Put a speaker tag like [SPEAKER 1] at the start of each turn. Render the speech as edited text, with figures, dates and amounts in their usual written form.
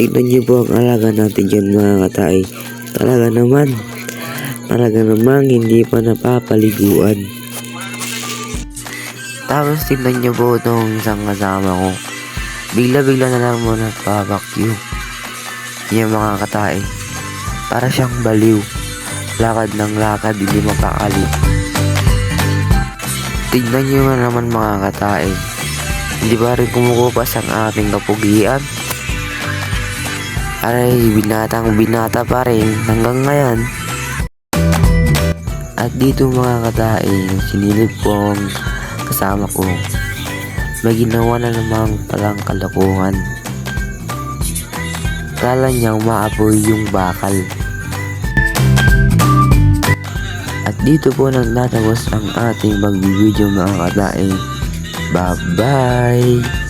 [SPEAKER 1] tignan niyo po ang alaga natin dyan mga katay. Talaga namang hindi pa napapaliguan. Tapos tignan niyo po itong isang kasama ko. Bigla-bigla na lang mo nagpa-vacuum. Yung mga katay. Para siyang baliw. Lakad ng lakad, hindi mapakali. Tignan niyo nga naman mga katay. Hindi ba rin kumukupas ang ating kapugian? Aray, binata pa rin hanggang ngayon. At dito mga katay, sinilip ko ang kasama ko. May ginawa na namang palang kalokohan. Kala niyang maapoy yung bakal. At dito po nagtatapos ang ating magbibideo mga katay. Bye-bye!